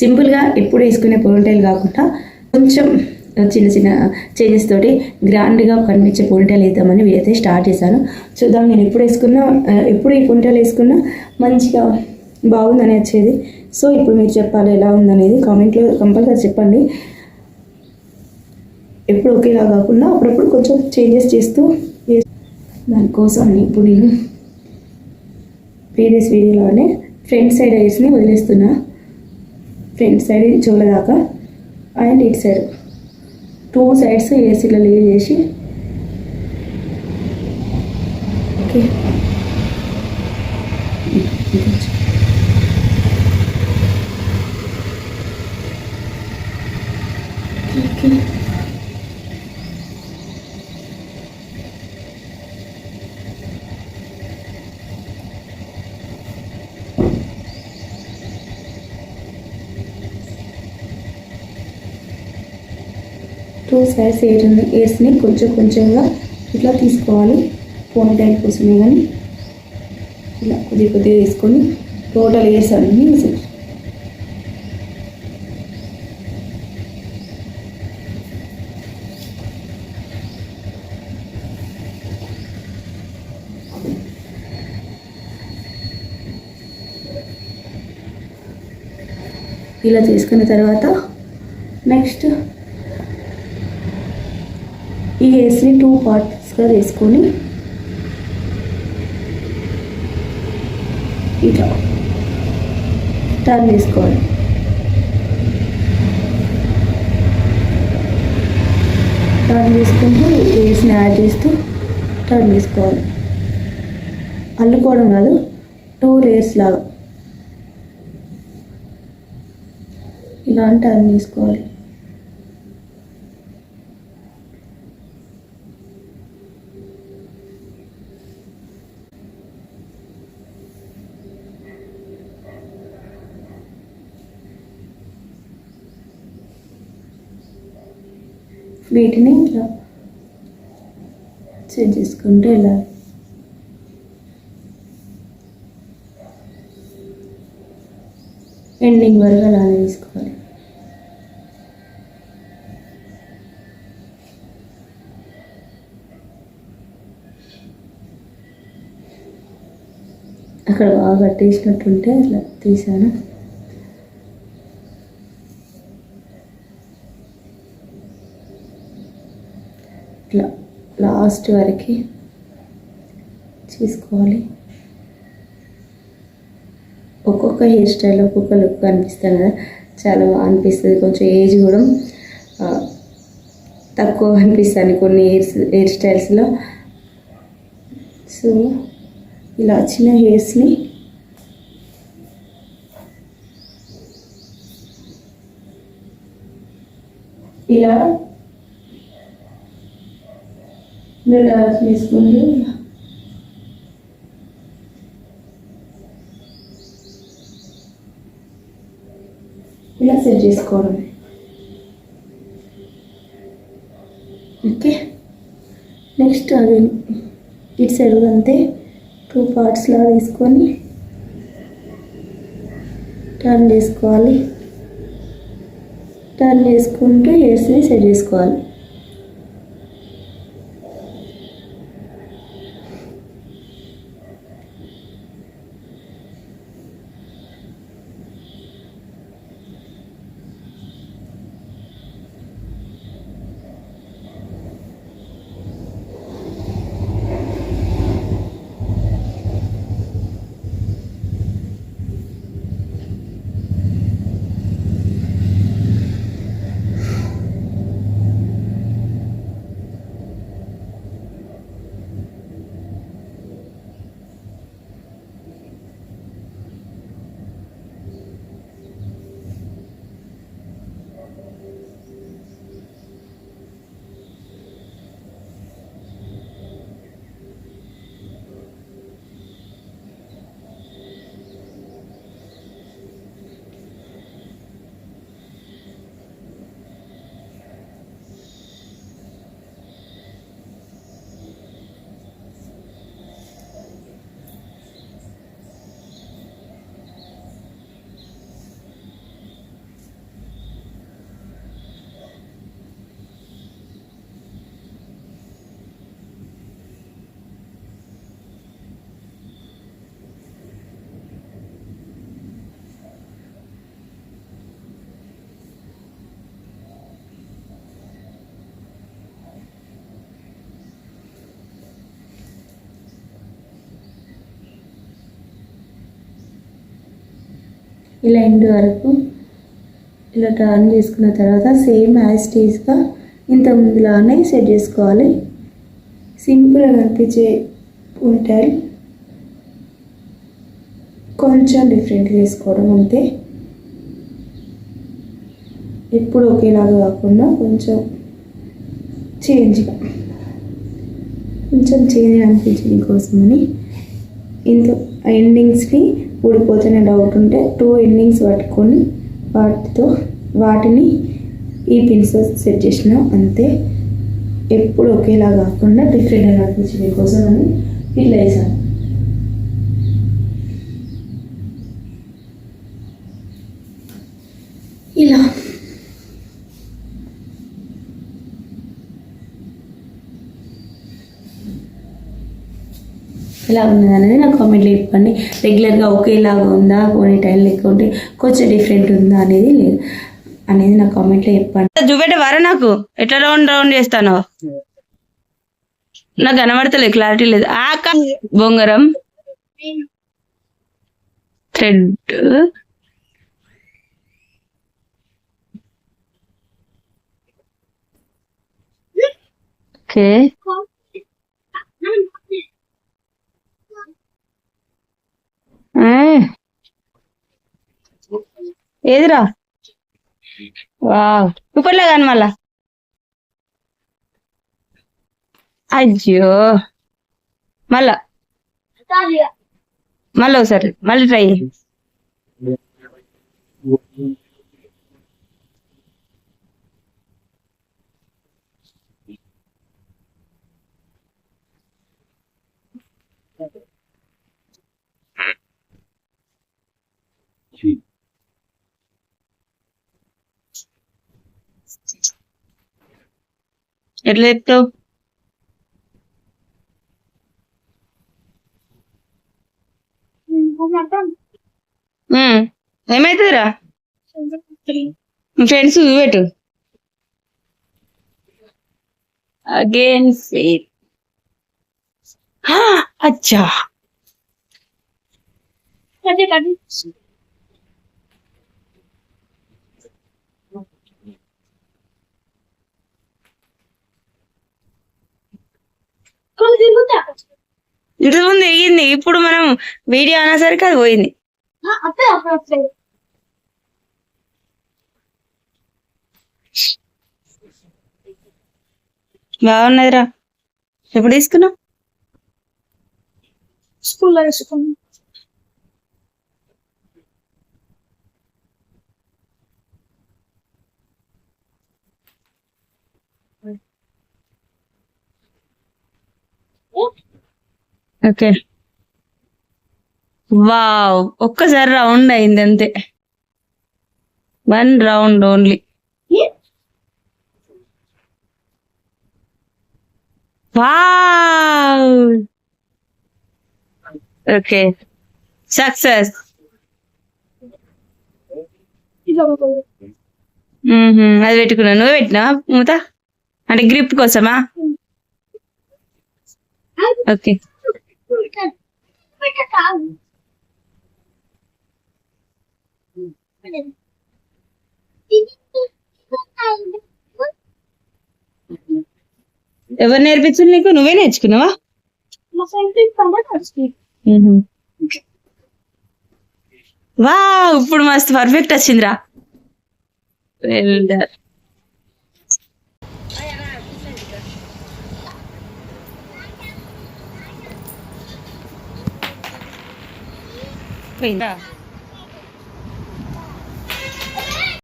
సింపుల్గా ఎప్పుడు వేసుకునే పోనీటైల్ కాకుండా కొంచెం చిన్న చిన్న చేంజెస్ తోటి గ్రాండ్గా కనిపించే పోనీటైల్ వేద్దామని వీడైతే స్టార్ట్ చేశాను. చూద్దాం నేను ఎప్పుడు ఈ పోనీటైల్ వేసుకున్నా మంచిగా బాగుందని వచ్చేది. సో ఇప్పుడు మీరు చెప్పాలి ఎలా ఉందనేది కామెంట్లో కంపల్సరీ చెప్పండి. ఎప్పుడు ఒకేలా కాకుండా అప్పుడప్పుడు కొంచెం చేంజెస్ చేస్తూ దానికోసం ఇప్పుడు నేను ప్రీవియస్ వీడియోలోనే ఫ్రంట్ సైడ్ హెయిర్స్ని వదిలేస్తున్నా. ఫ్రంట్ సైడ్ చెవుల దాకా అండ్ ఇటు సైడ్ 2 సైడ్స్ హెయిర్స్ ఇలా లీవ్ చేసి ఓకే ఓకే 2 సైడ్స్ హెయిర్స్ని కొంచెం కొంచెంగా ఇట్లా తీసుకోవాలి. పోనీటైల్ కోసమే కానీ ఇలా కొద్దిగా తీసుకొని టోటల్ హెయిర్స్ అన్నీ ఇలా చేసుకున్న తర్వాత నెక్స్ట్ ఈ హెయిర్స్ని 2 పార్ట్స్గా తీసుకొని ఇట్లా టర్న్ చేసుకోవాలి. టర్న్ చేసుకుంటూ హెయిర్స్ని యాడ్ చేస్తూ టర్న్ చేసుకోవాలి. అల్లుకోవడం కాదు, 2 లేయర్స్ లాగా ఇలా టర్న్ చేసుకోవాలి. వీటిని ఇలా సెట్ చేసుకుంటూ వెళ్ళాలి. ఎండింగ్ వరకు అలానే తీసుకోవాలి. అక్కడ బాగా కట్టేసినట్టుంటే అట్లా తీసాను. ఇట్లా లాస్ట్ వరకు చేసుకోవాలి. ఒక్కొక్క హెయిర్ స్టైల్ ఒక్కొక్క లుక్ అనిపిస్తుంది కదా, చాలా బాగా అనిపిస్తుంది. కొంచెం ఏజ్ కూడా తక్కువ అనిపిస్తుంది కొన్ని హెయిర్ స్టైల్స్లో. సో ఇలా చిన్న హెయిర్స్ని ఇలా డాన్స్ చేసుకుంటూ ఇలా సెట్ చేసుకోవడం. ఓకే, నెక్స్ట్ అది ఇటు సైడ్ అంతే 2 పార్ట్స్లా తీసుకొని టర్న్ చేసుకోవాలి. టర్న్ చేసుకుంటూ హెయిర్స్ని సెట్ చేసుకోవాలి. ఇలా ఎండ్ వరకు ఇలా టర్న్ చేసుకున్న తర్వాత సేమ్ యాజ్ టీజ్గా ఇంత ముందులానే సెట్ చేసుకోవాలి. సింపుల్గా కనిపించే ఉంటాయి, కొంచెం డిఫరెంట్గా వేసుకోవడం అంతే. ఎప్పుడు ఒకేలాగా కాకుండా కొంచెం చేంజ్గా, కొంచెం చేంజ్ అనిపించడం కోసమని ఇంత ఎండింగ్స్ని ఊడిపోతున్న డౌట్ ఉంటే 2 ఎండింగ్స్ పట్టుకొని వాటిని ఈ పిన్స్తో సెట్ చేసిన అంతే. ఎప్పుడు ఒకేలా కాకుండా డిఫరెంట్గా అనిపించడం కోసం అని ఇట్లా వేసాను. ఇలా ఎలా ఉన్నది అనేది నాకు కామెంట్లో చెప్పండి. రెగ్యులర్గా ఒకేలాగా ఉందా, పోనీ టైం లేకుంటే కొంచెం డిఫరెంట్ ఉందా అనేది లేదు అనేది నాకు కామెంట్లో చెప్పండి. చూపెట్టవారా నాకు ఎట్లా రౌండ్ రౌండ్ చేస్తాను, నాకు కనబడతలేదు, క్లారిటీ లేదు. ఆక బొంగరం థ్రెడ్ ఓకే. ఏదిరా వా చూపట్లే కానీ మళ్ళా, అయ్యో మళ్ళా మళ్ళీ ఒకసారి మళ్ళీ ట్రై. ఎట్లా ఎత్తావు? ఏమైతుందిరా ఫ్రెండ్స్ చూపెట్టు. Again fail. అచ్చా ఇంటి ముందు ఎగింది, ఇప్పుడు మనం వీడియో అనేసరికి అది పోయింది. బాగున్నదిరా. ఎప్పుడు తీసుకున్నావు? స్కూల్లో వేసుకున్నాం. ఓకే. వావ్, ఒక్కసారి రౌండ్ అయింది అంతే, 1 round only. Wow, okay, success. అది పెట్టుకున్నా, నువ్వే పెట్టినా మూత అంటే గ్రిప్ కోసమా? ఓకే. ఎవరు నేర్పించారు నీకు? నువ్వే నేర్చుకున్నావా? వా, ఇప్పుడు మస్తు పర్ఫెక్ట్ వచ్చిందిరా. Well done. పోయిందా?